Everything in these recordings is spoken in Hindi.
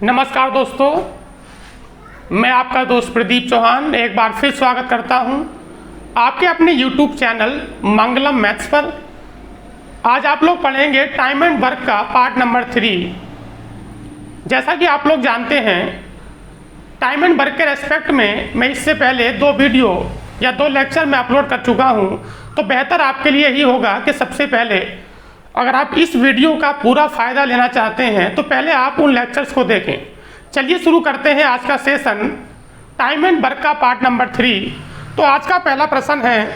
नमस्कार दोस्तों, मैं आपका दोस्त प्रदीप चौहान एक बार फिर स्वागत करता हूं आपके अपने YouTube चैनल मंगलम मैथ्स पर। आज आप लोग पढ़ेंगे टाइम एंड वर्क का पार्ट नंबर 3। जैसा कि आप लोग जानते हैं, टाइम एंड वर्क के रेस्पेक्ट में मैं इससे पहले 2 वीडियो या 2 लेक्चर में अपलोड कर चुका हूं, तो बेहतर आपके लिए ही होगा कि सबसे पहले अगर आप इस वीडियो का पूरा फ़ायदा लेना चाहते हैं तो पहले आप उन लेक्चर्स को देखें। चलिए शुरू करते हैं आज का सेशन, टाइम एंड वर्क का पार्ट नंबर 3। तो आज का पहला प्रश्न है,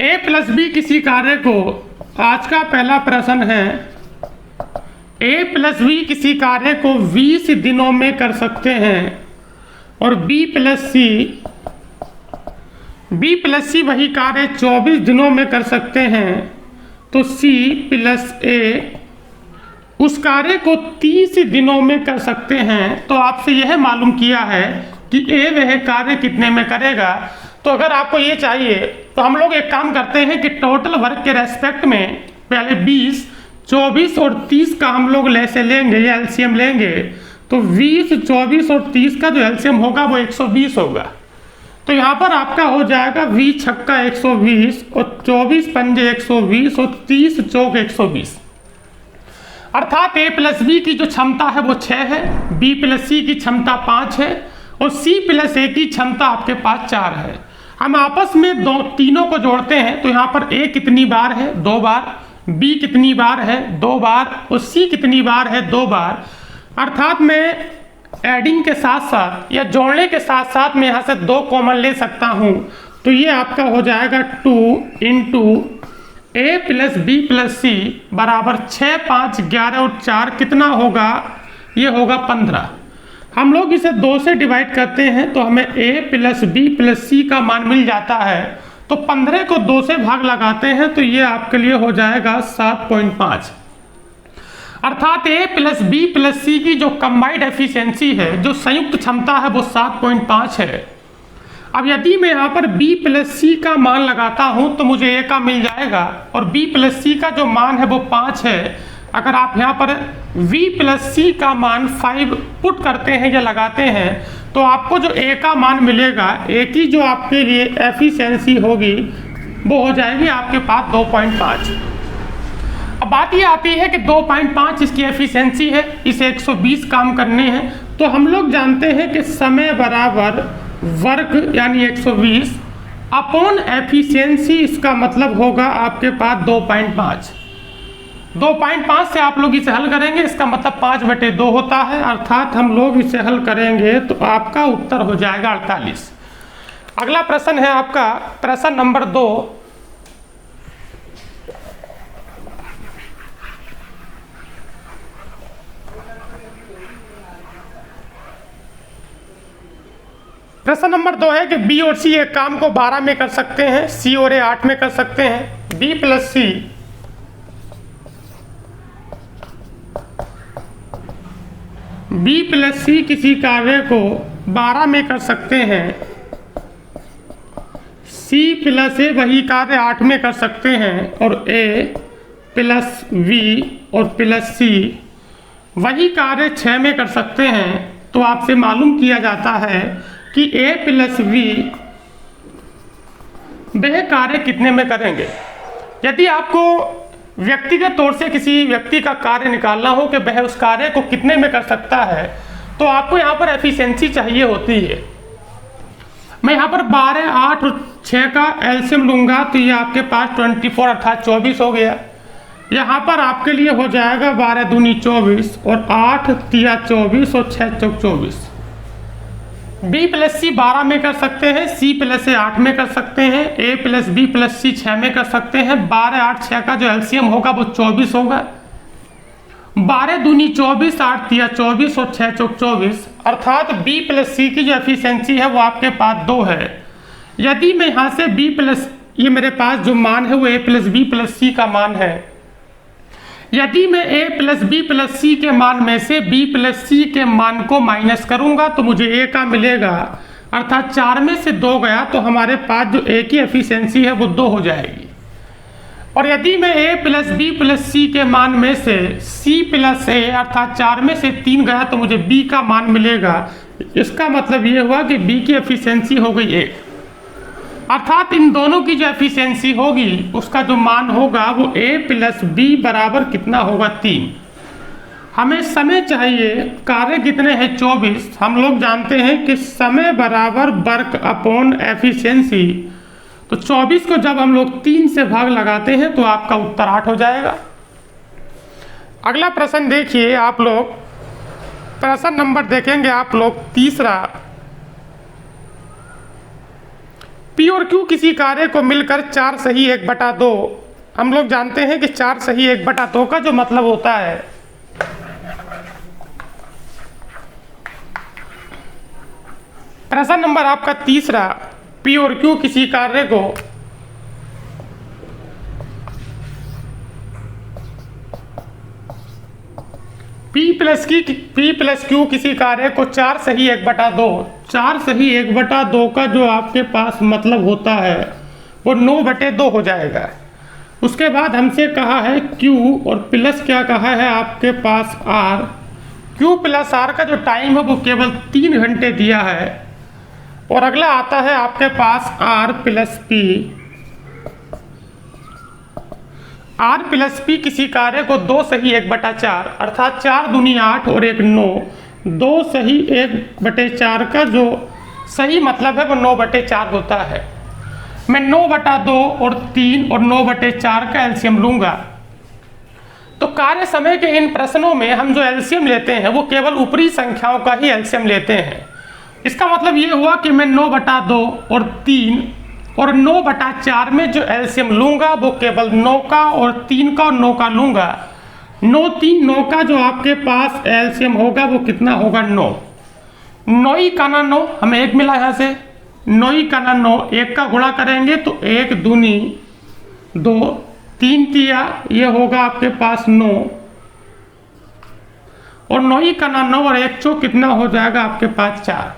a प्लस बी किसी कार्य को, आज का पहला प्रश्न है, a प्लस बी किसी कार्य को 20 दिनों में कर सकते हैं और b प्लस सी वही कार्य 24 दिनों में कर सकते हैं, तो C प्लस A उस कार्य को 30 दिनों में कर सकते हैं। तो आपसे यह मालूम किया है कि A वह कार्य कितने में करेगा। तो अगर आपको ये चाहिए तो हम लोग एक काम करते हैं कि टोटल वर्क के रेस्पेक्ट में पहले 20, 24 और 30 का हम लोग लेसे लेंगे या एलसीएम लेंगे। तो 20, 24 और 30 का जो एलसीएम होगा वो 120 होगा। तो यहाँ पर आपका हो जाएगा 20 छक्का 120 और 24 पंजे 120 और 30 चौक 120। अर्थात A प्लस बी की जो क्षमता है वो 6 है, B प्लस सी की क्षमता 5 है और C प्लस A की क्षमता आपके पास 4 है। हम आपस में तीनों को जोड़ते हैं तो यहाँ पर A कितनी बार है, 2 बार, B कितनी बार है, 2 बार और C कितनी बार है, 2 बार। अर्थात मैं एडिंग के साथ साथ या जोड़ने के साथ साथ मैं यहाँ से 2 कॉमन ले सकता हूँ। तो ये आपका हो जाएगा 2 into A plus B plus C बराबर 6, 5, 11 और 4 कितना होगा, ये होगा 15। हम लोग इसे 2 से डिवाइड करते हैं तो हमें A प्लस बी प्लस सी का मान मिल जाता है। तो 15 को 2 से भाग लगाते हैं तो ये आपके लिए हो जाएगा 7.5। अर्थात A प्लस बी प्लस सी की जो कंबाइंड एफिशिएंसी है, जो संयुक्त क्षमता है, वो 7.5 है। अब यदि मैं यहाँ पर B प्लस सी का मान लगाता हूँ तो मुझे A का मिल जाएगा और B प्लस सी का जो मान है वो 5 है। अगर आप यहाँ पर V प्लस सी का मान 5 पुट करते हैं या लगाते हैं तो आपको जो A का मान मिलेगा, A की जो आपके लिए एफिशिएंसी होगी वो हो जाएगी आपके पास 2.5। अब बात ये आती है कि 2.5 इसकी एफिशिएंसी है, इसे 120 काम करने हैं। तो हम लोग जानते हैं कि समय बराबर वर्क यानी 120 अपॉन एफिशिएंसी, इसका मतलब होगा आपके पास 2.5। 2.5 से आप लोग इसे हल करेंगे, इसका मतलब 5/2 होता है। अर्थात हम लोग इसे हल करेंगे तो आपका उत्तर हो जाएगा 48। अगला प्रश्न है आपका प्रश्न नंबर 2। प्रश्न नंबर 2 है कि B और C एक काम को 12 में कर सकते हैं, C और A 8 में कर सकते हैं। B प्लस C किसी कार्य को 12 में कर सकते हैं, C प्लस A वही कार्य 8 में कर सकते हैं और A प्लस V और प्लस C वही कार्य 6 में कर सकते हैं। तो आपसे मालूम किया जाता है कि A प्लस V वह कार्य कितने में करेंगे। यदि आपको व्यक्तिगत तौर से किसी व्यक्ति का कार्य निकालना हो कि वह उस कार्य को कितने में कर सकता है, तो आपको यहाँ पर एफिशिएंसी चाहिए होती है। मैं यहाँ पर 12, 8 और 6 का एलसीएम लूँगा तो ये आपके पास 24 अर्थात 24 हो गया। यहाँ पर आपके लिए हो जाएगा 12 दूनी 24 और 8 तिया 24 और 6 चौक 24। B प्लस सी 12 में कर सकते हैं, C प्लस A 8 में कर सकते हैं, A plus B plus C 6 में कर सकते हैं। 12, 8, 6 का जो एलसीएम होगा वो 24 होगा। 12 दूनी 24, 8 तिया 24 और 6 चौक 24। अर्थात B प्लस C की जो एफिशिएंसी है वो आपके पास 2 है। यदि मैं यहाँ से B प्लस, ये मेरे पास जो मान है वो A plus B plus C का मान है, यदि मैं A plus B plus C के मान में से B प्लस C के मान को माइनस करूंगा तो मुझे A का मिलेगा। अर्थात 4 में से 2 गया तो हमारे पास जो A की एफिशिएंसी है वो 2 हो जाएगी। और यदि मैं a प्लस बी प्लस सी के मान में से c प्लस ए अर्थात 4 में से 3 गया तो मुझे b का मान मिलेगा। इसका मतलब ये हुआ कि b की एफिशिएंसी हो गई 1, अर्थात इन दोनों की जो एफिशिएंसी होगी उसका जो मान होगा वो a प्लस बी बराबर कितना होगा 3। हमें समय चाहिए, कार्य कितने हैं 24। हम लोग जानते हैं कि समय बराबर वर्क अपॉन एफिशिएंसी, तो 24 को जब हम लोग 3 से भाग लगाते हैं तो आपका उत्तर 8 हो जाएगा। अगला प्रश्न देखिए आप लोग, प्रश्न नंबर देखेंगे आप लोग तीसरा। P और Q किसी कार्य को मिलकर 4 सही 1/2, हम लोग जानते हैं कि 4 सही 1/2 का जो मतलब होता है प्रश्न नंबर आपका तीसरा, P और Q किसी कार्य को P प्लस Q किसी कार्य को 4 सही 1/2, 4 सही 1/2 का जो आपके पास मतलब होता है वो 9/2 हो जाएगा। उसके बाद हमसे कहा है Q और प्लस क्या कहा है आपके पास R। Q प्लस R का जो टाइम है वो केवल 3 घंटे दिया है। और अगला आता है आपके पास R plus P। R plus P किसी कार्य को 2 सही 1/4 अर्थात 4 दूनी 8 और 1 9, 2 सही 1/4 का जो सही मतलब है वो 9/4 होता है। मैं 9/2 और 3 और 9/4 का एलसीएम लूंगा। तो कार्य समय के इन प्रश्नों में हम जो एलसीएम लेते हैं वो केवल ऊपरी संख्याओं का ही एलसीएम लेते हैं। इसका मतलब ये हुआ कि मैं 9/2 और 3 और 9/4 में जो एलसीएम लूंगा वो केवल 9 का और 3 का और 9 का लूंगा। 9 3 9 का जो आपके पास एलसीएम होगा वो कितना होगा 9। 9 का ना 9 हमें 1 मिला यहाँ से, 9 का ना 9, 1 का गुणा करेंगे तो 1 दूनी 2, 3 तिया ये होगा आपके पास 9 और 9 का ना 9 और 1 चौक कितना हो जाएगा आपके पास 4।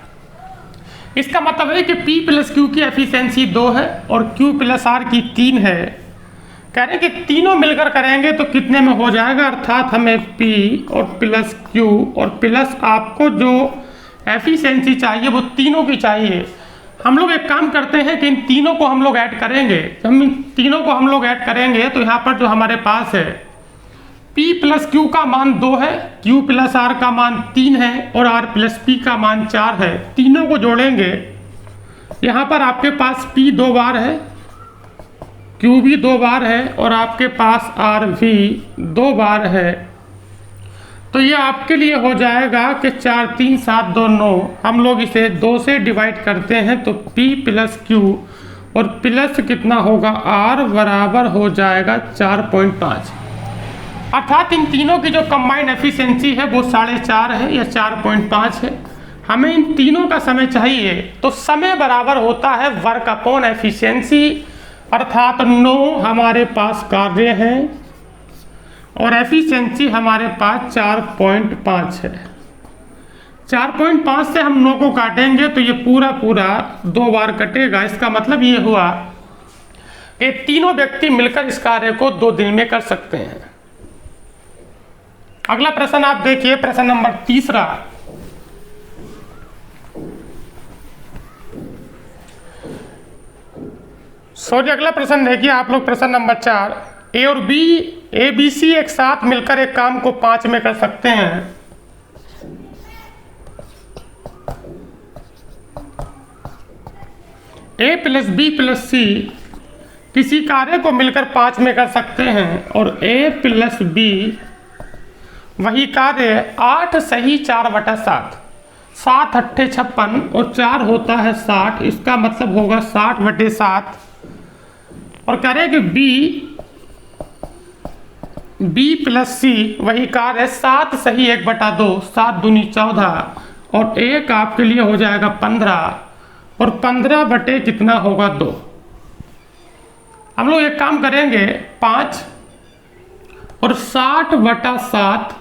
इसका मतलब है कि P प्लस Q की एफिशिएंसी 2 है और Q प्लस R की 3 है। कह रहे हैं कि तीनों मिलकर करेंगे तो कितने में हो जाएगा, अर्थात हमें P और प्लस Q और प्लस आपको जो एफिशिएंसी चाहिए वो तीनों की चाहिए। हम लोग एक काम करते हैं कि इन तीनों को हम लोग ऐड करेंगे। जब हम इन तीनों को हम लोग ऐड करेंगे तो यहाँ पर जो हमारे पास है P प्लस Q का मान 2 है, Q प्लस R का मान 3 है और R प्लस P का मान 4 है। तीनों को जोड़ेंगे, यहाँ पर आपके पास P 2 बार है, Q भी 2 बार है और आपके पास R भी 2 बार है। तो ये आपके लिए हो जाएगा कि 4 3 7 2 9। हम लोग इसे 2 से डिवाइड करते हैं तो P प्लस Q और प्लस कितना होगा R बराबर हो जाएगा 4.5, अर्थात इन तीनों की जो कंबाइंड एफिशिएंसी है वो 4.5 है या 4.5 है। हमें इन तीनों का समय चाहिए तो समय बराबर होता है वर्क अपॉन एफिशिएंसी, अर्थात 9 हमारे पास कार्य हैं और एफिशिएंसी हमारे पास 4.5 है। 4.5 से हम 9 को काटेंगे तो ये पूरा 2 बार कटेगा। इसका मतलब ये हुआ कि तीनों व्यक्ति मिलकर इस कार्य को 2 दिन में कर सकते हैं। अगला प्रश्न आप देखिए, प्रश्न नंबर तीसरा। अगला प्रश्न देखिए आप लोग, प्रश्न नंबर 4। ए और बी ABC एक साथ मिलकर एक काम को 5 में कर सकते हैं। A प्लस बी प्लस सी किसी कार्य को मिलकर 5 में कर सकते हैं और A प्लस बी वही कार्य 8 सही 4/7, 7 8 56 और 4 होता है 60। इसका मतलब होगा 60/7। और कह रहे हैं कि B प्लस सी वही कार्य 7 सही 1/2, 7 दूनी 14 और 1 आपके लिए हो जाएगा 15 और 15 बटे कितना होगा 2। हम लोग एक काम करेंगे 5 और 60/7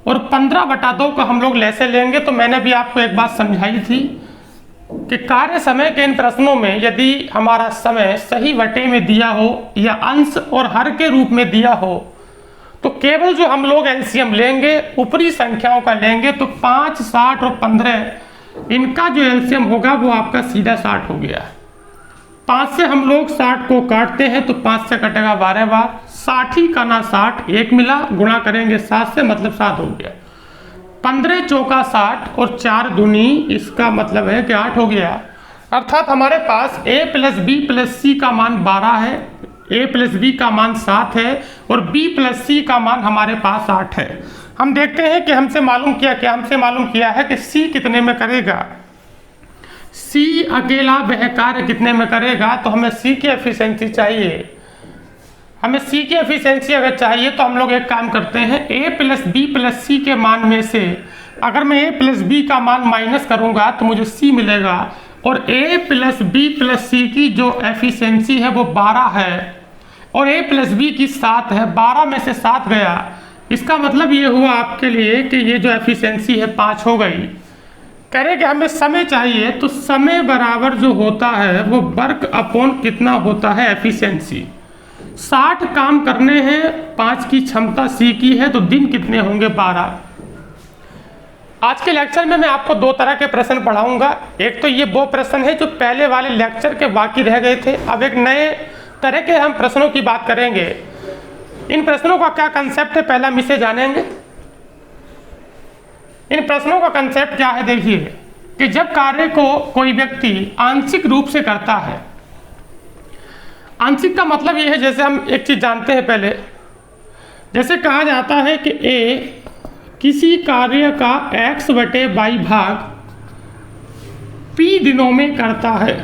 और 15/2 को हम लोग लेसे लेंगे। तो मैंने भी आपको एक बात समझाई थी कि कार्य समय के इन प्रश्नों में यदि हमारा समय सही वटे में दिया हो या अंश और हर के रूप में दिया हो तो केवल जो हम लोग एलसीएम लेंगे ऊपरी संख्याओं का लेंगे तो 5, 60 और 15 इनका जो एलसीएम होगा वो आपका सीधा 60 हो गया। 5 से हम लोग 60 को काटते हैं तो 5 से कटेगा 12 बार, 60 ही का ना 60 एक मिला, गुणा करेंगे 7 से मतलब 7 हो गया। 15 चौका 60 और 4 दूनी इसका मतलब है कि 8 हो गया। अर्थात हमारे पास a प्लस बी प्लस सी का मान 12 है, a प्लस बी का मान 7 है और b प्लस सी का मान हमारे पास 8 है। हम देखते हैं कि हमसे मालूम किया है कि c कितने में करेगा। c अकेला वह कार्य कितने में करेगा, तो हमें c की एफिशिएंसी चाहिए। हमें c की एफिशिएंसी अगर चाहिए तो हम लोग एक काम करते हैं, a प्लस बी प्लस सी के मान में से अगर मैं a प्लस बी का मान माइनस करूंगा तो मुझे c मिलेगा और a प्लस बी प्लस सी की जो एफिशिएंसी है वो 12 है और a प्लस बी की 7 है। 12 में से 7 गया, इसका मतलब ये हुआ आपके लिए कि ये जो एफिशिएंसी है 5 हो गई। कह रहे कि हमें समय चाहिए तो समय बराबर जो होता है वो वर्क अपॉन कितना होता है एफिशिएंसी। 60 काम करने हैं, 5 की क्षमता सी की है तो दिन कितने होंगे 12। आज के लेक्चर में मैं आपको 2 तरह के प्रश्न पढ़ाऊंगा। एक तो ये वो प्रश्न है जो पहले वाले लेक्चर के बाकी रह गए थे, अब एक नए तरह के हम प्रश्नों की बात करेंगे। इन प्रश्नों का क्या कंसेप्ट है पहले हम इसे जानेंगे। इन प्रश्नों का कंसेप्ट क्या है, देखिए कि जब कार्य को कोई व्यक्ति आंशिक रूप से करता है, आंशिक का मतलब ये है, जैसे हम एक चीज जानते हैं पहले, जैसे कहा जाता है कि a किसी कार्य का x/y भाग p दिनों में करता है।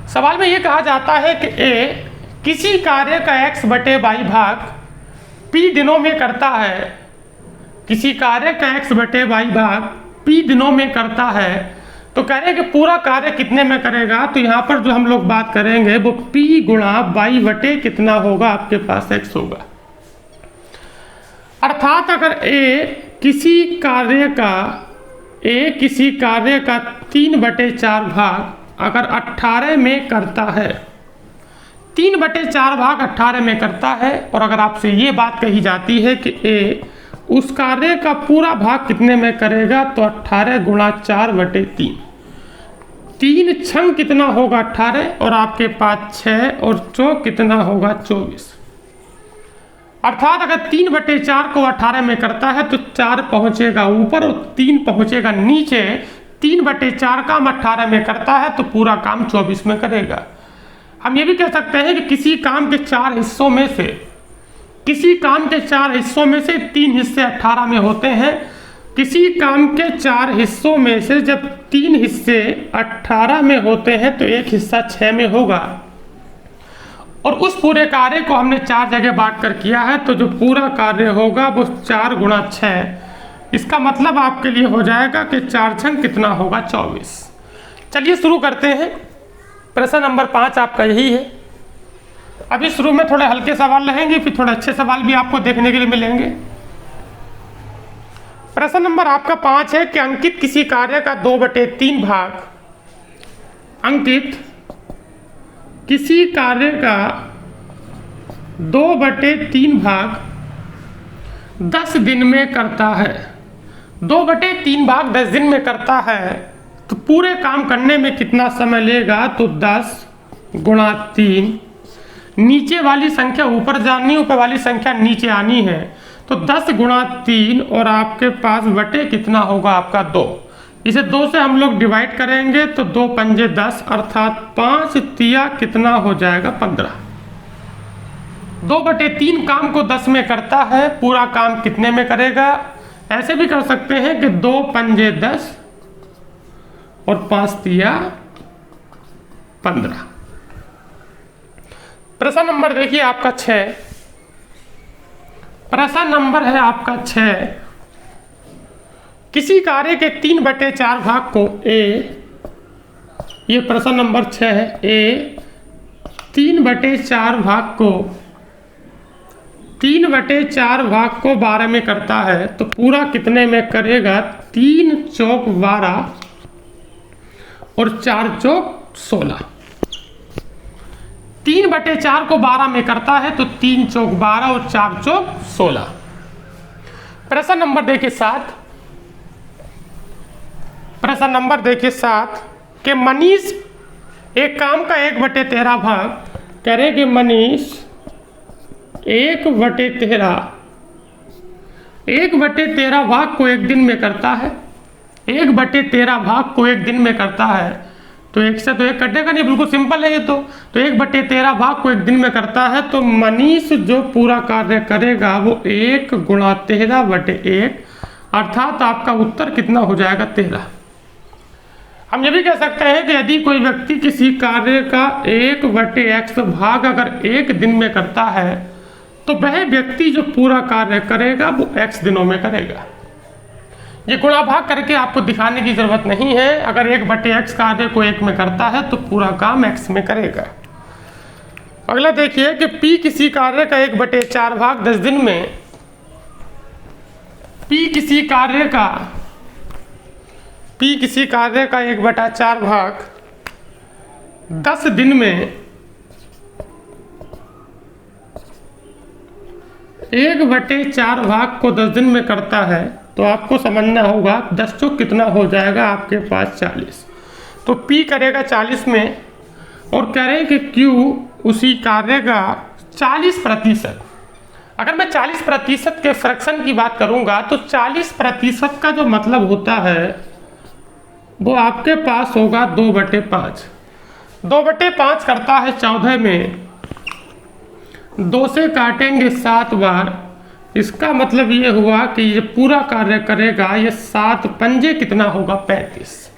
सवाल में ये कहा जाता है कि a किसी कार्य का x/y भाग p दिनों में करता है, किसी कार्य का x/y भाग p दिनों में करता है, तो कह रहे हैं कि पूरा कार्य कितने में करेगा। तो यहाँ पर जो हम लोग बात करेंगे वो p गुणा y बटे कितना होगा, आपके पास x होगा। अर्थात अगर a किसी कार्य का 3/4 भाग अगर 18 में करता है, 3/4 भाग 18 में करता है, और अगर आपसे ये बात कही जाती है कि a उस कार्य का पूरा भाग कितने में करेगा, तो 18 गुणा 4/3, 3 छंग कितना होगा 18 और आपके पास 6 और चौक कितना होगा 24। अर्थात अगर 3/4 को 18 में करता है तो 4 पहुंचेगा ऊपर और 3 पहुंचेगा नीचे। 3/4 काम 18 में करता है तो पूरा काम 24 में करेगा। हम ये भी कह सकते हैं कि किसी काम के 4 हिस्सों में से 3 हिस्से 18 में होते हैं। किसी काम के 4 हिस्सों में से जब 3 हिस्से 18 में होते हैं तो एक हिस्सा 6 में होगा, और उस पूरे कार्य को हमने 4 जगह बांट कर किया है, तो जो पूरा कार्य होगा वो 4 गुणा 6, इसका मतलब आपके लिए हो जाएगा कि 4 छंग कितना होगा 24। चलिए शुरू करते हैं। प्रश्न नंबर 5 आपका यही है। अभी शुरू में थोड़े हल्के सवाल रहेंगे, फिर थोड़े अच्छे सवाल भी आपको देखने के लिए मिलेंगे। प्रश्न नंबर आपका 5 है कि अंकित किसी कार्य का 2/3 भाग, अंकित किसी कार्य का 2/3 भाग 10 दिन में करता है। 2/3 भाग 10 दिन में करता है तो पूरे काम करने में कितना समय लेगा, तो 10 गुणा 3, नीचे वाली संख्या ऊपर जानी, ऊपर वाली संख्या नीचे आनी है, तो 10 गुणा 3 और आपके पास बटे कितना होगा आपका 2। इसे 2 से हम लोग डिवाइड करेंगे तो 2 पंजे 10, अर्थात 5 तिया कितना हो जाएगा 15। 2/3 काम को 10 में करता है, पूरा काम कितने में करेगा। ऐसे भी कर सकते हैं कि 2 पंजे 10 और 5 तिया 15। प्रश्न नंबर देखिए आपका 6। प्रश्न नंबर है आपका 6। किसी कार्य के 3/4 भाग को a, ये प्रश्न नंबर 6 है, a 3/4 भाग को 12 में करता है तो पूरा कितने में करेगा। 3 चौक 12 और 4 चौक 16। 3/4 को 12 में करता है तो 3 चौक 12 और 4 चौक 16। प्रश्न नंबर देखिए 7। प्रश्न नंबर देखिए 7 कि मनीष एक काम का 1/13 भाग, कह रहे कि मनीष 1/13 भाग को एक दिन में करता है। 1/13 भाग को एक दिन में करता है तो एक से तो एक कटेगा नहीं, बिल्कुल सिंपल है ये तो 1/13 भाग को एक दिन में करता है तो मनीष जो पूरा कार्य करेगा वो 1 × 13/1, अर्थात आपका उत्तर कितना हो जाएगा 13। हम ये भी कह सकते हैं कि यदि कोई व्यक्ति किसी कार्य का 1/x भाग अगर एक दिन में करता है तो वह व्यक्ति जो पूरा कार्य करेगा वो x दिनों में करेगा। ये गुणा भाग करके आपको दिखाने की जरूरत नहीं है। अगर 1/x कार्य को 1 में करता है तो पूरा काम x में करेगा। अगला देखिए कि P किसी कार्य का 1/4 भाग 10 दिन में, P किसी कार्य का 1/4 भाग 10 दिन में 1/4 भाग को 10 दिन में करता है तो आपको समझना होगा 10 चौक कितना हो जाएगा आपके पास 40। तो P करेगा 40 में और कह रहे हैं कि Q उसी कार्य का 40%। अगर मैं 40% के फ्रैक्शन की बात करूंगा तो 40% का जो मतलब होता है वो आपके पास होगा 2/5। 2/5 करता है 14 में, 2 से काटेंगे 7 बार, इसका मतलब ये हुआ कि ये पूरा कार्य करेगा ये 7 पंजे कितना होगा 35।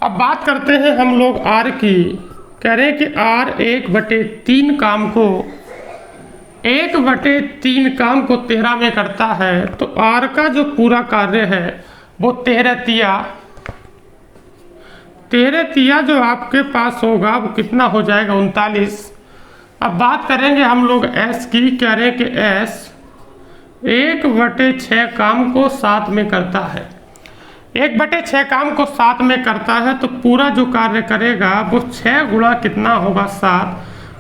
अब बात करते हैं हम लोग R की। कह रहे हैं कि R 1/3 काम को 1/3 काम को 13 में करता है तो R का जो पूरा कार्य है वो 13 जो आपके पास होगा वो कितना हो जाएगा 39। अब बात करेंगे हम लोग S की। कह रहे हैं कि S 1/6 काम को 7 में करता है। 1/6 काम को 7 में करता है तो पूरा जो कार्य करेगा वो 6 गुणा कितना होगा 7,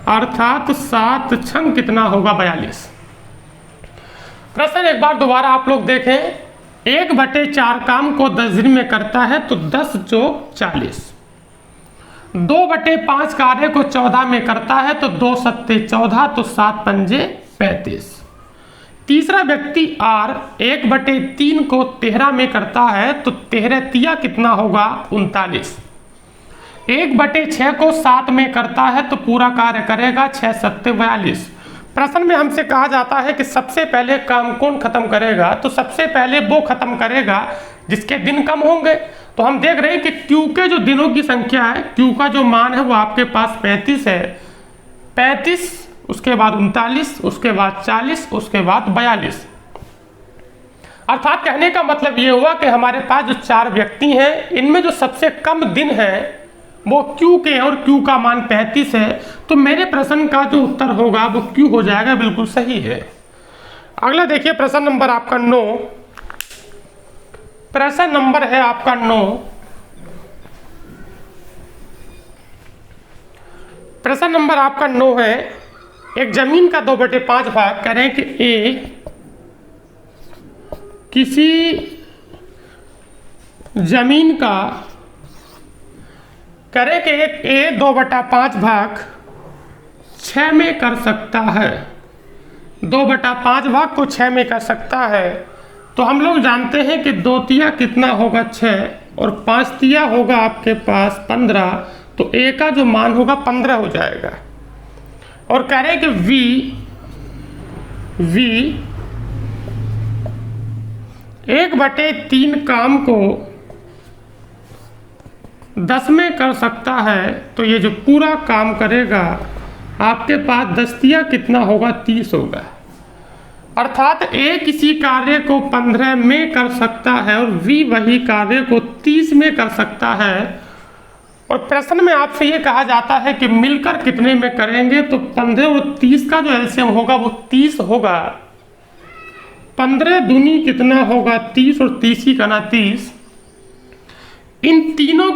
अर्थात 7 छंग कितना होगा 42। प्रश्न एक बार दोबारा आप लोग देखें। 1/4 काम को 10 दिन में करता है तो 10 चौक 40। 2/5 कार्य को 14 में करता है तो 2 सत्ते 14 तो 7 पंजे 35। तीसरा व्यक्ति R 1/3 को 13 में करता है तो 13 कितना होगा 39। 1/6 को 7 में करता है तो पूरा कार्य करेगा 6 सत्ते 42। प्रश्न में हमसे कहा जाता है कि सबसे पहले काम कौन खत्म करेगा, तो सबसे पहले वो खत्म करेगा जिसके दिन कम होंगे। तो हम देख रहे हैं कि Q के जो दिनों की संख्या है, Q का जो मान है वो आपके पास 35 है। 35, उसके बाद 39, उसके बाद 40, उसके बाद 42। अर्थात कहने का मतलब ये हुआ कि हमारे पास जो 4 व्यक्ति हैं इनमें जो सबसे कम दिन है वो Q के और Q का मान 35 है। तो मेरे प्रश्न का जो उत्तर होगा वो Q हो जाएगा, बिल्कुल सही है। अगला देखिए प्रश्न नंबर आपका 9। प्रश्न नंबर है आपका 9। प्रश्न नंबर आपका 9 है। एक जमीन का 2/5 भाग कह रहे हैं कि A किसी जमीन का करे कि एक A 2/5 भाग 6 में कर सकता है। 2/5 भाग को 6 में कर सकता है। तो हम लोग जानते हैं कि 2 तिया कितना होगा 6 और 5 तिया होगा आपके पास 15। तो A का जो मान होगा 15 हो जाएगा। और कह रहे हैं कि V 1/3 काम को 10 में कर सकता है। तो ये जो पूरा काम करेगा आपके पास 10 तिया कितना होगा 30 होगा। अर्थात A किसी कार्य को 15 में कर सकता है और V वही कार्य को 30 में कर सकता है। और प्रश्न में आपसे ये कहा जाता है कि मिलकर कितने में करेंगे, तो 15 और 30 का जो एलसीएम होगा वो 30 होगा। 15 दूनी कितना होगा 30 और 30 ही का ना 30। इन दोनों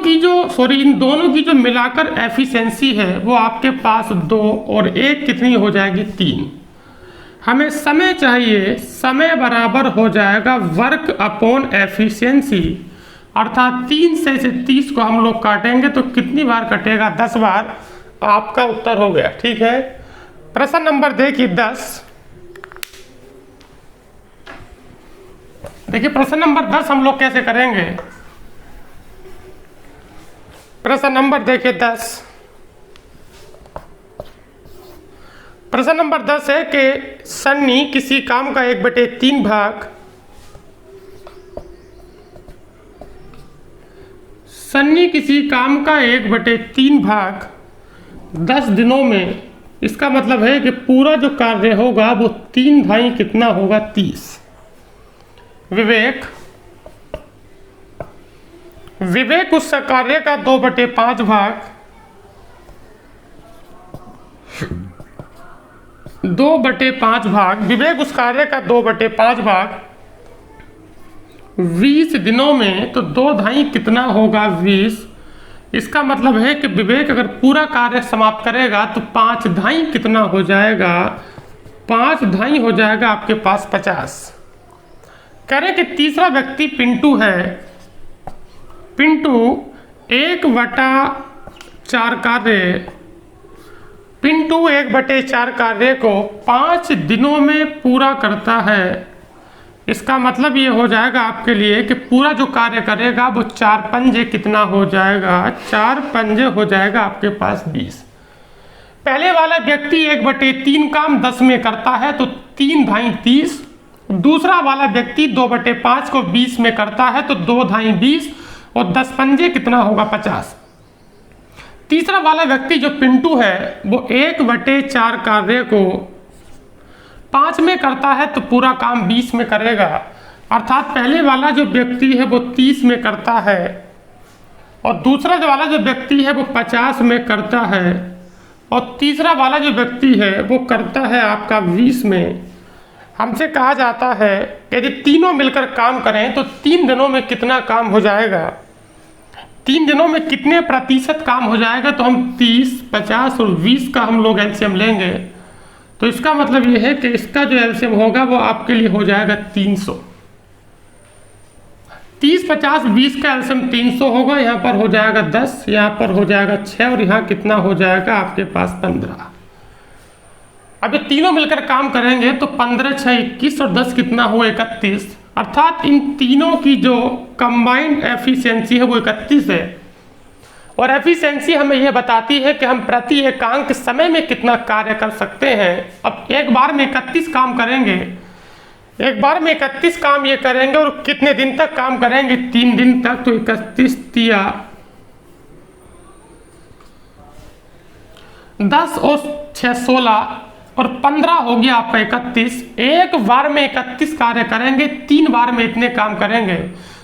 की जो मिलाकर एफिशिएंसी है वो आपके पास 2 और 1 कितनी हो जाएगी 3। हमें समय चाहिए, समय बराबर हो जाएगा वर्क अपॉन एफिशिएंसी, अर्थात 3 से 30 को हम लोग काटेंगे तो कितनी बार कटेगा 10 बार। आपका उत्तर हो गया। ठीक है, प्रश्न नंबर देखिए 10। देखिए प्रश्न नंबर 10 हम लोग कैसे करेंगे। प्रश्न नंबर देखिए 10। प्रश्न नंबर 10 है कि सन्नी किसी काम का 1/3 भाग सन्नी किसी काम का 1/3 भाग 10 दिनों में, इसका मतलब है कि पूरा जो कार्य होगा वो 3 भाई कितना होगा 30। विवेक उस कार्य का 2/5 भाग 2/5 भाग विवेक उस कार्य का 2/5 भाग 20 दिनों में, तो 2 धाई कितना होगा 20। इसका मतलब है कि विवेक अगर पूरा कार्य समाप्त करेगा तो 5 धाई कितना हो जाएगा, 5 धाई हो जाएगा आपके पास 50। कह रहे कि तीसरा व्यक्ति पिंटू है। पिंटू 1/4 कार्य को 5 दिनों में पूरा करता है। इसका मतलब ये हो जाएगा आपके लिए कि पूरा जो कार्य करेगा वो 4 पंजे कितना हो जाएगा, 4 पंजे हो जाएगा आपके पास 20। पहले वाला व्यक्ति 1/3 काम 10 में करता है तो 3 धाई 30। दूसरा वाला व्यक्ति 2/5 को 20 में करता है तो 2 धाई 20 और 10 पंजे कितना होगा 50। तीसरा वाला व्यक्ति जो पिंटू है वो 1/4 कार्य को 5 में करता है तो पूरा काम 20 में करेगा, अर्थात पहले वाला जो व्यक्ति है वो 30 में करता है और दूसरा जो वाला जो व्यक्ति है वो 50 में करता है और तीसरा वाला जो व्यक्ति है वो करता है आपका 20 में। हमसे कहा जाता है कि यदि तीनों मिलकर काम करें तो 3 दिनों में कितना काम हो जाएगा, 3 दिनों में कितने प्रतिशत काम हो जाएगा। तो हम 30, 50 और 20 का हम लोग एलसीएम लेंगे, तो इसका मतलब ये है कि इसका जो एलसीएम होगा वो आपके लिए हो जाएगा 300। 30, 50, 20 का एलसीएम 300 होगा, यहाँ पर हो जाएगा 10, यहाँ पर हो जाएगा 6 और यहाँ कितना हो जाएगा आपके पास 15। अब ये तीनों मिलकर काम करेंगे तो 15, 6, 21 और 10 कितना हुआ 31, अर्थात इन तीनों की जो कंबाइंड एफिशिएंसी है वो 31 है। और एफिशिएंसी हमें यह बताती है कि हम प्रति एकांक समय में कितना कार्य कर सकते हैं। अब एक बार में 31 काम करेंगे, एक बार में 31 काम ये करेंगे और कितने दिन तक काम करेंगे 3 दिन तक, तो 31 तिया 10 और 6 16 और 15 हो गया आपका 31। एक बार में 31 कार्य करेंगे, 3 बार में इतने काम करेंगे।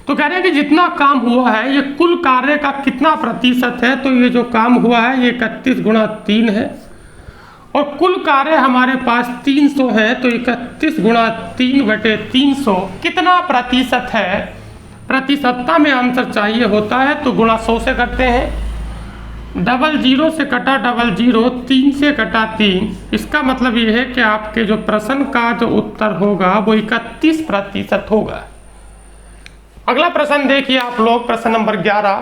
तो कह रहे हैं कि जितना काम हुआ है ये कुल कार्य का कितना प्रतिशत है, तो ये जो काम हुआ है ये 31 × 3 है और कुल कार्य हमारे पास 300 है, तो 31 × 3/300 कितना प्रतिशत है। प्रतिशतता में आंसर चाहिए होता है तो गुणा 100 से करते हैं। 00 से कटा 00, 3 से कटा 3, इसका मतलब ये है कि आपके जो प्रश्न का जो उत्तर होगा वो 31% होगा। अगला प्रश्न देखिए आप लोग, प्रश्न नंबर 11।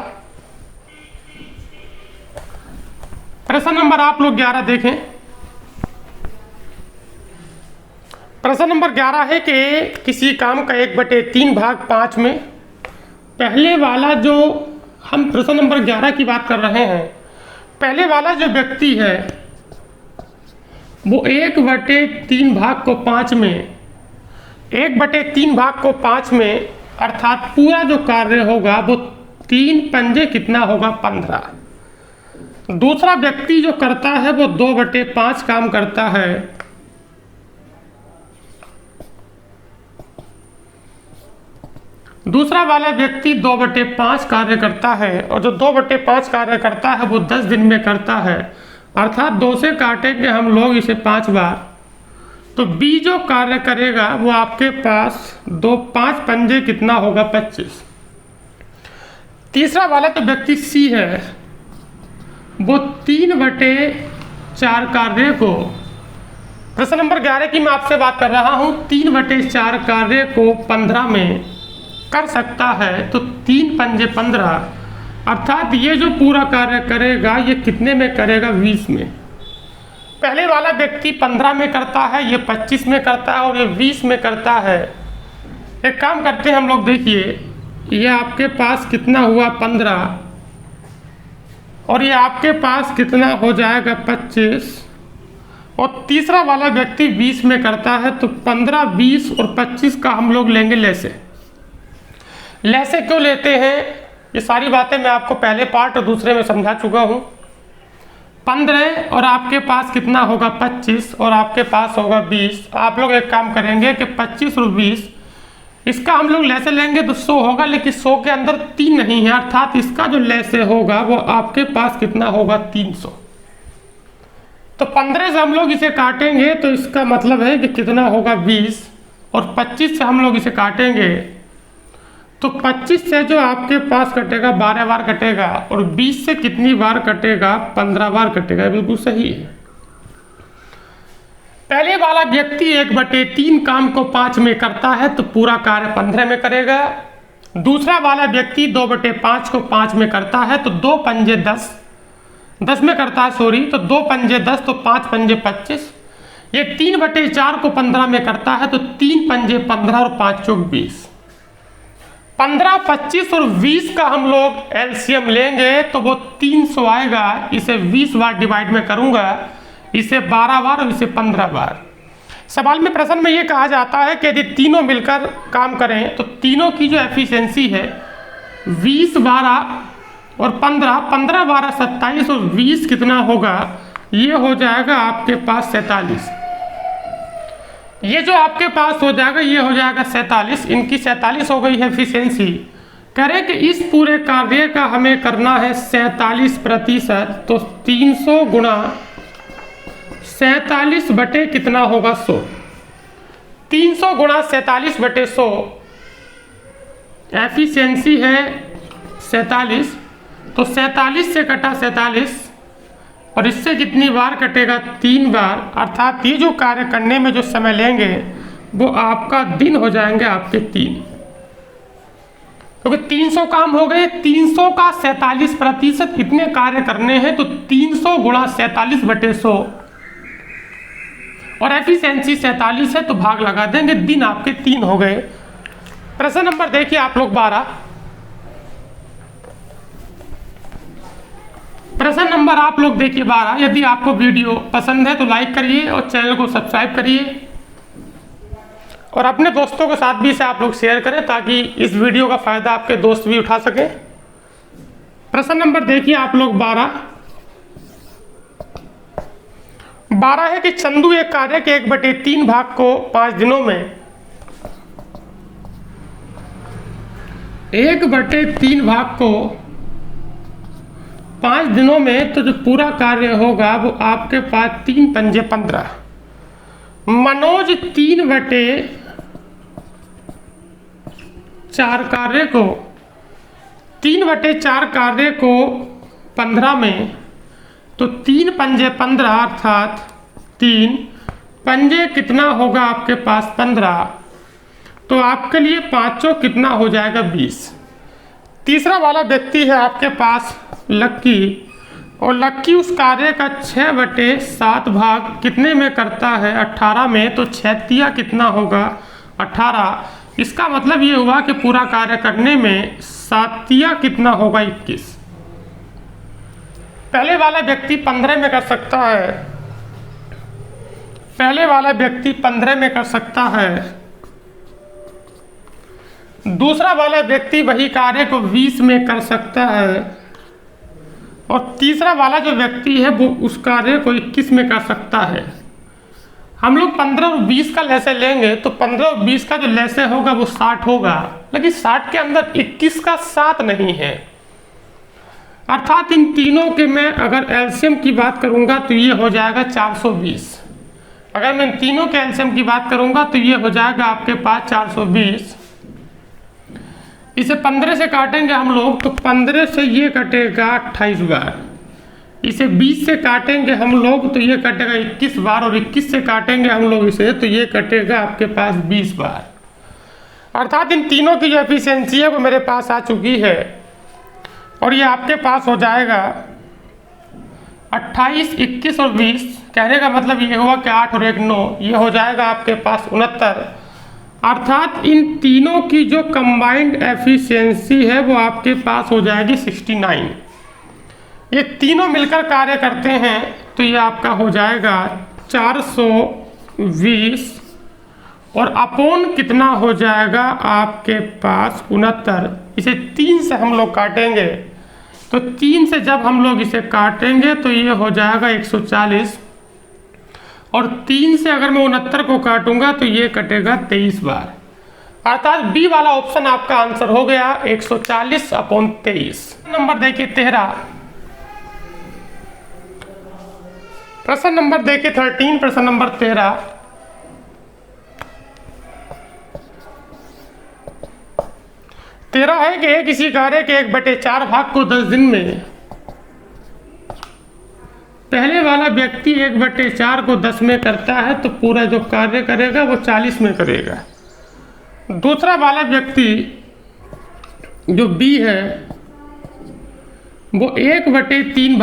प्रश्न नंबर आप लोग 11 देखें। प्रश्न नंबर 11 है कि किसी काम का 1/3 भाग 5 में, पहले वाला जो हम प्रश्न नंबर 11 की बात कर रहे हैं, पहले वाला जो व्यक्ति है वो 1/3 भाग को 5 में, 1/3 भाग को 5 में, अर्थात पूरा जो कार्य होगा वो 3 पंजे कितना होगा 15। दूसरा व्यक्ति जो करता है वो 2/5 काम करता है। दूसरा वाला व्यक्ति 2/5 कार्य करता है और जो 2/5 कार्य करता है वो 10 दिन में करता है, अर्थात 2 से काटेंगे हम लोग इसे 5 बार, तो बी जो कार्य करेगा वो आपके पास 5 पंजे कितना होगा 25। तीसरा वाला तो व्यक्ति सी है, वो 3/4 कार्य को, प्रश्न नंबर 11 की मैं आपसे बात कर रहा हूँ, 3/4 कार्य को 15 में कर सकता है। तो 3 पंजे 15, अर्थात ये जो पूरा कार्य करेगा ये कितने में करेगा? 20 में। पहले वाला व्यक्ति 15 में करता है, ये 25 में करता है और ये 20 में करता है। एक काम करते हैं हम लोग, देखिए ये आपके पास कितना हुआ? 15, और ये आपके पास कितना हो जाएगा? 25, और तीसरा वाला व्यक्ति 20 में करता है। तो 15, 20 और 25 का हम लोग लेंगे लैसे। लैसे क्यों लेते हैं? ये सारी बातें मैं आपको पहले पार्ट और दूसरे में समझा चुका हूँ। 15 और आपके पास कितना होगा? 25 और आपके पास होगा 20। आप लोग एक काम करेंगे कि 25 और 20 इसका हम लोग लैसे लेंगे तो 100 होगा, लेकिन 100 के अंदर 3 नहीं है, अर्थात इसका जो लैसे होगा वो आपके पास कितना होगा? 300। तो 15 से हम लोग इसे काटेंगे तो इसका मतलब है कि कितना होगा? 20, और 25 से हम लोग इसे काटेंगे तो 25 से जो आपके पास कटेगा 12 बार कटेगा, और 20 से कितनी बार कटेगा? 15 बार कटेगा। बिल्कुल सही है। पहले वाला व्यक्ति 1/3 काम को 5 में करता है तो पूरा कार्य 15 में करेगा। दूसरा वाला व्यक्ति 2/5 को 5 में करता है तो 2 पंजे 10 में करता है, सॉरी, तो 2 पंजे 10 तो 5 पंजे 25। ये 3/4 को 15 में करता है तो 3 पंजे 15 और 5 चौक 20। 15, 25 और 20 का हम लोग एलसीएम लेंगे तो वो 300 आएगा। इसे 20 बार डिवाइड में करूंगा, इसे 12 बार और इसे 15 बार। सवाल में प्रश्न में ये कहा जाता है कि यदि तीनों मिलकर काम करें तो तीनों की जो एफिशिएंसी है 20, 12 और 15, 15, 12, 27 और 20 कितना होगा? ये हो जाएगा आपके पास 47। ये जो आपके पास हो जाएगा ये हो जाएगा 47। इनकी 47 हो गई है एफिशिएंसी। कह रहे कि इस पूरे कार्य का हमें करना है 47%, तो 300 गुणा 47 बटे कितना होगा? 100। 300 गुणा 47/100 एफिशिएंसी है 47, तो 47 से कटा 47 और इससे कितनी बार कटेगा? 3 बार, अर्थात ये जो कार्य करने में जो समय लेंगे वो आपका दिन हो जाएंगे आपके 3, क्योंकि 300 काम हो गए। 300 का 47% इतने कार्य करने हैं तो 300 गुणा 47/100 और एफिशिएंसी 47 है तो भाग लगा देंगे, दिन आपके 3 हो गए। प्रश्न नंबर देखिए आप लोग 12। प्रश्न नंबर आप लोग देखिए 12। यदि आपको वीडियो पसंद है तो लाइक करिए और चैनल को सब्सक्राइब करिए और अपने दोस्तों के साथ भी इसे आप लोग शेयर करें ताकि इस वीडियो का फायदा आपके दोस्त भी उठा सके। प्रश्न नंबर देखिए आप लोग 12 है कि चंदू एक कार्य के 1/3 भाग को 5 दिनों में 1/3 भाग को 5 दिनों में, तो जो पूरा कार्य होगा वो आपके पास 3 पंजे 15। मनोज 3/4 कार्य को 15 में, तो 3 पंजे 15 अर्थात 3 पंजे कितना होगा आपके पास? 15, तो आपके लिए 5 कितना हो जाएगा? 20। तीसरा वाला व्यक्ति है आपके पास लक्की, और लक्की उस कार्य का 6/7 भाग कितने में करता है? 18 में, तो 6 कितना होगा? 18। इसका मतलब ये हुआ कि पूरा कार्य करने में 7 कितना होगा? 21। पहले वाला व्यक्ति 15 में कर सकता है, पहले वाला व्यक्ति 15 में कर सकता है। दूसरा वाला व्यक्ति वही कार्य को 20 में कर सकता है, और तीसरा वाला जो व्यक्ति है वो उस कार्य को 21 में कर सकता है। हम लोग 15 और 20 का लैसे लेंगे तो 15 और 20 का जो लैसे होगा वो 60 होगा, लेकिन 60 के अंदर 21 का 7 नहीं है, अर्थात इन तीनों के मैं अगर एलसीएम की बात करूंगा तो ये हो जाएगा 420। अगर मैं इन तीनों के एलसीएम की बात करूंगा तो ये हो जाएगा आपके पास 420। इसे 15 से काटेंगे हम लोग तो 15 से ये कटेगा 28 बार। इसे 20 से काटेंगे हम लोग तो ये कटेगा 21 बार, और 21 से काटेंगे हम लोग इसे तो ये कटेगा आपके पास 20 बार। अर्थात इन तीनों की जो एफिशिएंसी है वो मेरे पास आ चुकी है, और ये आपके पास हो जाएगा 28, 21 और 20। कहने का मतलब ये हुआ कि 8 और 1 9, ये हो जाएगा आपके पास 69। अर्थात इन तीनों की जो कंबाइंड एफिशिएंसी है वो आपके पास हो जाएगी 69। ये तीनों मिलकर कार्य करते हैं तो ये आपका हो जाएगा 420, और अपोन कितना हो जाएगा आपके पास 69। इसे 3 से हम लोग काटेंगे तो 3 से जब हम लोग इसे काटेंगे तो ये हो जाएगा 140, और 3 से अगर मैं 69 को काटूंगा तो ये कटेगा 23 बार। अर्थात बी वाला ऑप्शन आपका आंसर हो गया 140/23। नंबर देखिए 13। प्रश्न नंबर देखिए 13, प्रश्न नंबर 13। है कि किसी कार्य के 1/4 भाग को 10 दिन में पहले वाला व्यक्ति 1/4 को 10 में करता है तो पूरा जो कार्य करेगा वो 40 में करेगा। दूसरा वाला व्यक्ति जो बी है वो 1/3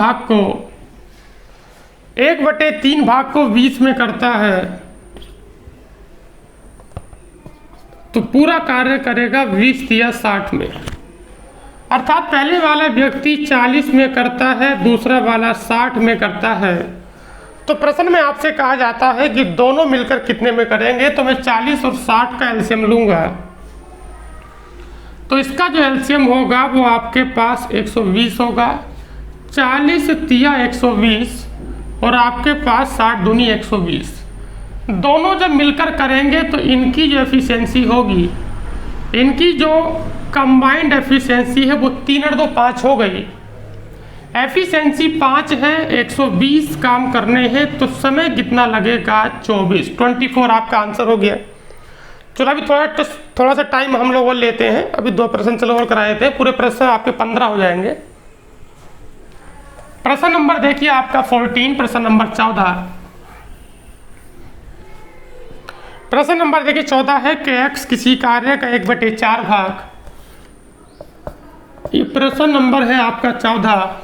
भाग को 20 में करता है तो पूरा कार्य करेगा 20 या 60 में। अर्थात पहले वाला व्यक्ति 40 में करता है, दूसरा वाला 60 में करता है। तो प्रश्न में आपसे कहा जाता है कि दोनों मिलकर कितने में करेंगे, तो मैं 40 और 60 का एलसीएम लूंगा तो इसका जो एलसीएम होगा वो आपके पास 120 होगा। 40 तिया 120 और आपके पास 60 दूनी 120। दोनों जब मिलकर करेंगे तो इनकी जो एफिशिएंसी होगी, इनकी जो कंबाइंड एफिशिएंसी है वो 3 और 2 5 हो गई। एफिशिएंसी 5 है, 120 काम करने हैं तो समय कितना लगेगा 24 आपका आंसर हो गया। चलो अभी थोड़ा सा टाइम हम लोग और लेते हैं। अभी 2 प्रश्न चलो और कराए थे, पूरे प्रश्न आपके 15 हो जाएंगे। प्रश्न नंबर देखिए आपका 14, प्रश्न नंबर 14। प्रश्न नंबर देखिए 14 है कि x किसी कार्य का 1/4 भाग, ये प्रश्न नंबर है आपका 14।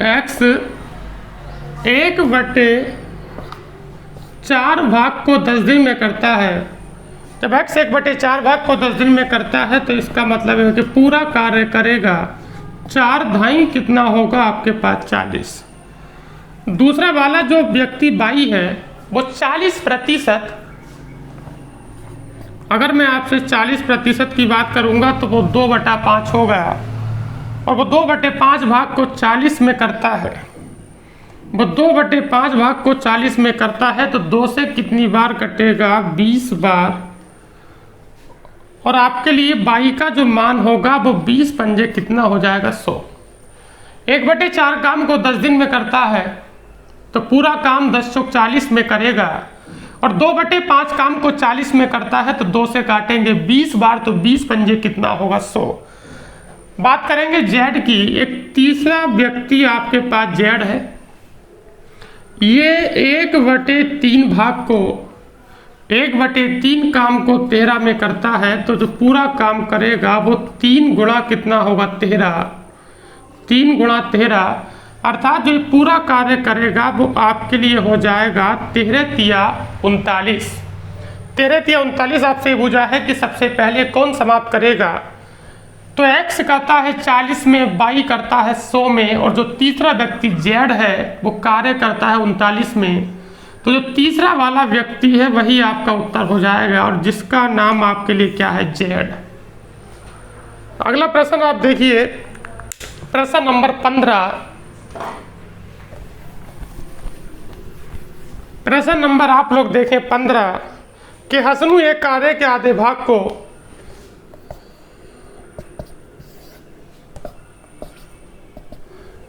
x 1/4 भाग को 10 दिन में करता है। जब x 1/4 भाग को 10 दिन में करता है तो इसका मतलब है कि पूरा कार्य करेगा 4 धाई कितना होगा आपके पास 40। दूसरा वाला जो व्यक्ति बाई है वो 40%, अगर मैं आपसे 40% की बात करूंगा तो वो 2/5 होगा, और वो 2/5 भाग को 40 में करता है। वो 2/5 भाग को 40 में करता है तो 2 से कितनी बार कटेगा 20 बार, और आपके लिए बाई का जो मान होगा वो 20 पंजे कितना हो जाएगा 100। 1/4 काम को 10 दिन में करता है तो पूरा काम 10 चौक 40 में करेगा, और 2/5 काम को 40 में करता है तो 2 से काटेंगे 20 बार तो 20 पंजे कितना होगा 100। बात करेंगे जेड की। एक तीसरा व्यक्ति आपके पास जेड है, ये 1/3 भाग को 1/3 काम को 13 में करता है तो जो पूरा काम करेगा वो 3 गुणा कितना होगा 13, 3 गुणा 13। अर्थात जो पूरा कार्य करेगा वो आपके लिए हो जाएगा 13 तिया 39। 13 तिया 39 आपसे पूछा है कि सबसे पहले कौन समाप्त करेगा, तो x करता है 40 में, बाई करता है 100 में, और जो तीसरा व्यक्ति जेड है वो कार्य करता है 39 में। तो जो तीसरा वाला व्यक्ति है वही आपका उत्तर हो जाएगा, और जिसका नाम आपके लिए क्या है जेड। अगला प्रश्न आप देखिए, प्रश्न नंबर 15। प्रश्न नंबर आप लोग देखें 15 कि हसनु एक कार्य के आधे भाग को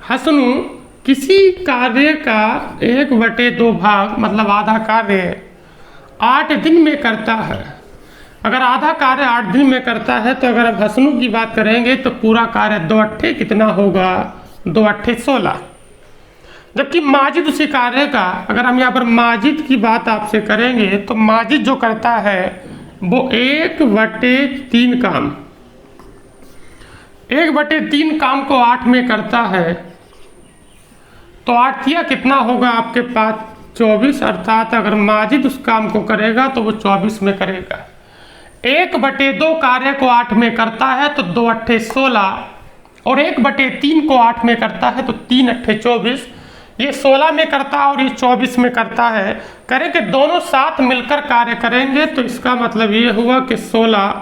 हसनु किसी कार्य का 1/2 भाग मतलब आधा कार्य 8 दिन में करता है। अगर आधा कार्य 8 दिन में करता है तो अगर हम हसनु की बात करेंगे तो पूरा कार्य 2 अट्ठे कितना होगा, 2 अट्ठे 16। जबकि माजिद उसी कार्य का, अगर हम यहाँ पर माजिद की बात आपसे करेंगे तो माजिद जो करता है वो 1/3 काम, 1/3 काम को 8 में करता है। तो 8 तिया कितना होगा आपके पास 24, अर्थात अगर माजिद उस काम को करेगा तो वो 24 में करेगा। 1/2 कार्य को 8 में करता है तो 2 अट्ठे 16, और 1/3 को 8 में करता है तो 3 अट्ठे 24। ये 16 में करता है और ये 24 में करता है। करें कि दोनों साथ मिलकर कार्य करेंगे तो इसका मतलब ये हुआ कि 16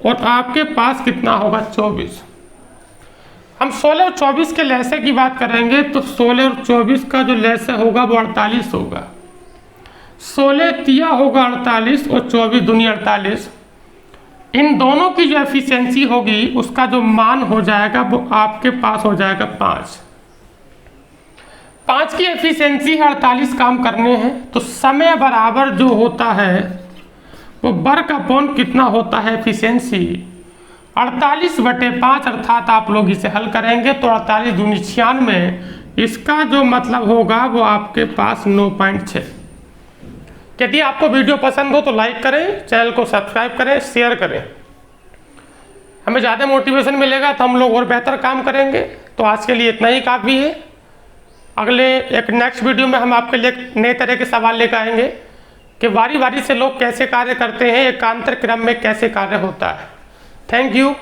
और आपके पास कितना होगा 24। हम 16 और 24 के लहसे की बात करेंगे तो 16 और 24 का जो लहसा होगा वो 48 होगा। 16 तिया होगा 48 और 24 दूनी 48। इन दोनों की जो एफिशिएंसी होगी उसका जो मान हो जाएगा वो आपके पास हो जाएगा 5। 5 की एफिशिएंसी है 48 काम करने हैं, तो समय बराबर जो होता है वो वर्क अपॉन कितना होता है एफिशिएंसी, 48/5, अर्थात आप लोग इसे हल करेंगे तो 48 दूनी 96। इसका जो मतलब होगा वो आपके पास 9.6। यदि आपको वीडियो पसंद हो तो लाइक करें, चैनल को सब्सक्राइब करें, शेयर करें। हमें ज़्यादा मोटिवेशन मिलेगा तो हम लोग और बेहतर काम करेंगे। तो आज के लिए इतना ही काफ़ी है। अगले एक नेक्स्ट वीडियो में हम आपके लिए नए तरह के सवाल लेकर आएंगे कि बारी बारी से लोग कैसे कार्य करते हैं, एकांतर क्रम में कैसे कार्य होता है। Thank you.